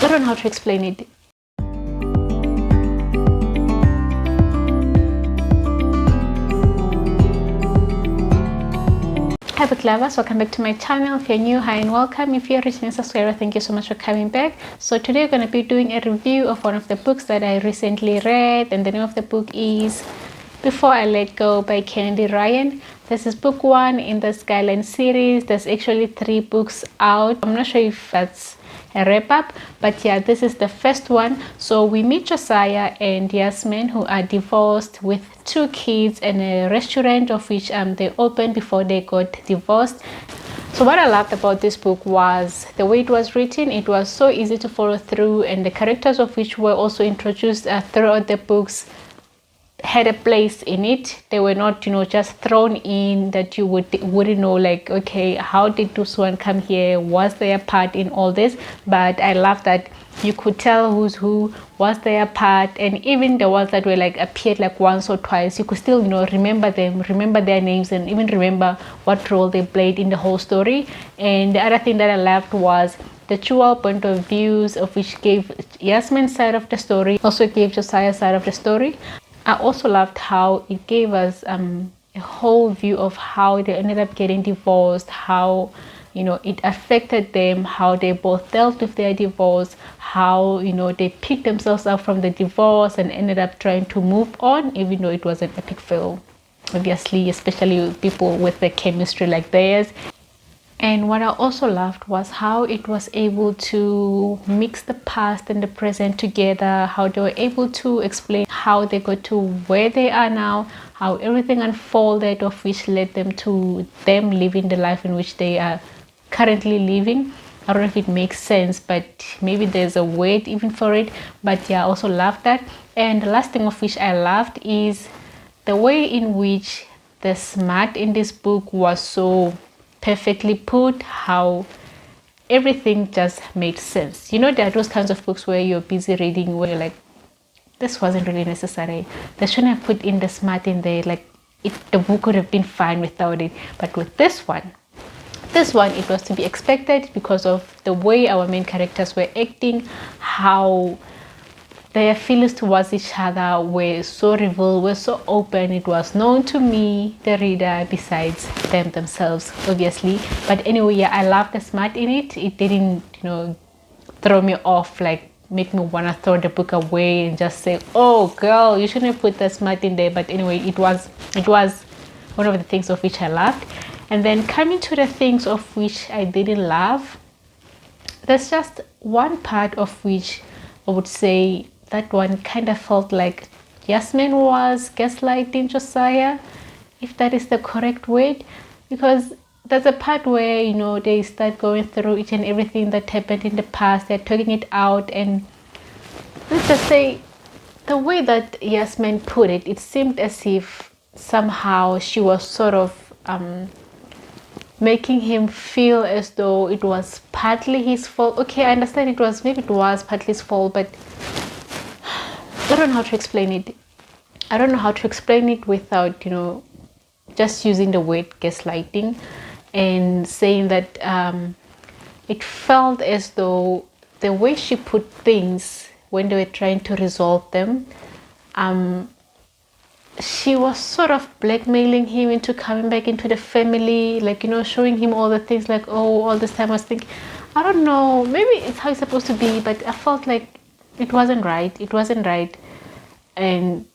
I don't know how to explain it. Hi book lovers, welcome back to my channel. If you're new, hi and welcome. If you're a returning subscriber, thank you so much for coming back. So today we're going to be doing a review of one of the books that I recently read, and the name of the book is Before I Let Go by Kennedy Ryan. This is book 1 in the Skyline series. There's actually 3 books out. I'm not sure if that's a wrap up, but yeah, this is the first one. So we meet Josiah and Yasmin, who are divorced with 2 kids and a restaurant of which they opened before they got divorced. So what I loved about this book was the way it was written. It was so easy to follow through, and the characters of which were also introduced throughout the books had a place in it. They were not, just thrown in that you wouldn't know, like, okay, how did this one come here? Was there a part in all this? But I love that you could tell who's who, was there a part, and even the ones that were like appeared like once or twice, you could still, remember them, remember their names, and even remember what role they played in the whole story. And the other thing that I loved was the dual point of views, of which gave Yasmin's side of the story, also gave Josiah's side of the story. I also loved how it gave us a whole view of how they ended up getting divorced, how it affected them, how they both dealt with their divorce, how they picked themselves up from the divorce and ended up trying to move on, even though it was an epic fail, obviously, especially people with the chemistry like theirs. And what I also loved was how it was able to mix the past and the present together, how they were able to explain how they got to where they are now, how everything unfolded, of which led them to them living the life in which they are currently living. I don't know if it makes sense, but maybe there's a word even for it. But yeah, I also loved that. And the last thing of which I loved is the way in which the smart in this book was so perfectly put, how everything just made sense. There are those kinds of books where you're busy reading where you're like, this wasn't really necessary. They shouldn't have put in the smart in there. Like, the book could have been fine without it. But with this one, it was to be expected because of the way our main characters were acting, how their feelings towards each other were so revealed, were so open. It was known to me, the reader, besides them themselves, obviously. But anyway, yeah, I loved the smart in it. It didn't, throw me off, like make me want to throw the book away and just say, oh girl, you shouldn't have put the smart in there. But anyway, it was one of the things of which I loved. And then coming to the things of which I didn't love, there's just one part of which I would say that one kind of felt like Yasmin was gaslighting Josiah, if that is the correct word, because there's a part where they start going through each and everything that happened in the past. They're talking it out, and let's just say the way that Yasmin put it, it seemed as if somehow she was sort of making him feel as though it was partly his fault. Okay, I understand maybe it was partly his fault, but I don't know how to explain it. I don't know how to explain it without, just using the word gaslighting and saying that it felt as though the way she put things when they were trying to resolve them, she was sort of blackmailing him into coming back into the family, like, showing him all the things, like, oh, all this time I was thinking, I don't know, maybe it's how it's supposed to be, but I felt like it wasn't right. And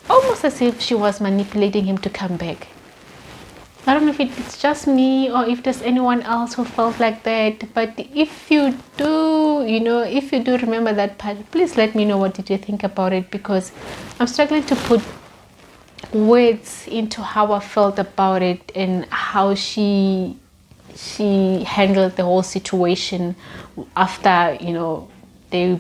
almost as if she was manipulating him to come back. I don't know if it's just me or if there's anyone else who felt like that, but if you do, if you do remember that part, please let me know what did you think about it, because I'm struggling to put words into how I felt about it and how she handled the whole situation after they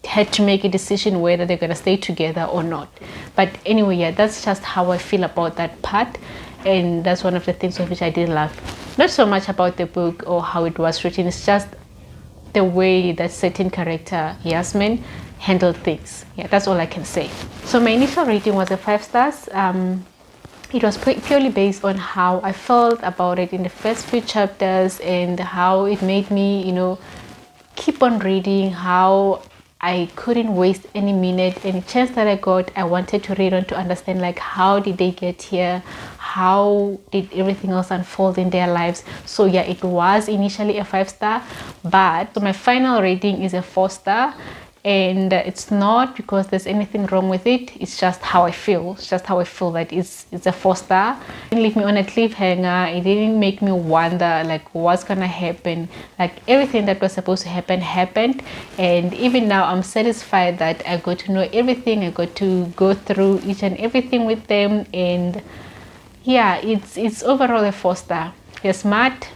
had to make a decision whether they're going to stay together or not. But anyway, yeah, that's just how I feel about that part, and that's one of the things of which I didn't love. Not so much about the book or how it was written, it's just the way that certain character, Yasmin, handled things. Yeah, that's all I can say. So my initial rating was a 5 stars. It was purely based on how I felt about it in the first few chapters and how it made me, keep on reading, how I couldn't waste any minute, any chance that I got. I wanted to read on to understand, like, how did they get here, how did everything else unfold in their lives. So yeah, it was initially a 5-star, but so my final rating is a 4-star. And it's not because there's anything wrong with it, it's just how I feel. It's just how I feel that it's a 4-star. It didn't leave me on a cliffhanger. It didn't make me wonder like what's gonna happen. Like everything that was supposed to happen happened, and even now I'm satisfied that I got to know everything. I got to go through each and everything with them, and yeah, it's overall a 4-star. They're smart,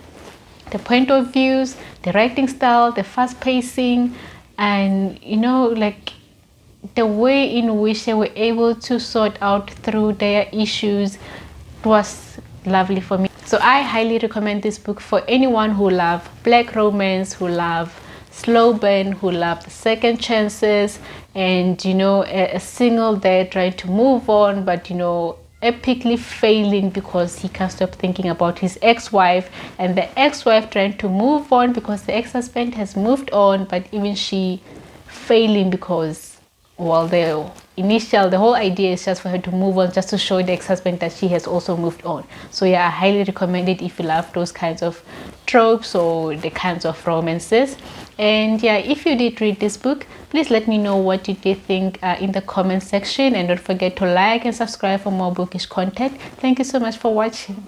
the point of views, the writing style, the fast pacing, and like the way in which they were able to sort out through their issues was lovely for me. So I highly recommend this book for anyone who love black romance, who love slow burn, who love the second chances, and a single there trying to move on, but epically failing because he can't stop thinking about his ex-wife, and the ex-wife trying to move on because the ex-husband has moved on, but even she failing because, well, the whole idea is just for her to move on, just to show the ex-husband that she has also moved on. So yeah, I highly recommend it if you love those kinds of tropes or the kinds of romances. And yeah, if you did read this book, please let me know what you did think in the comment section, and don't forget to like and subscribe for more bookish content. Thank you so much for watching.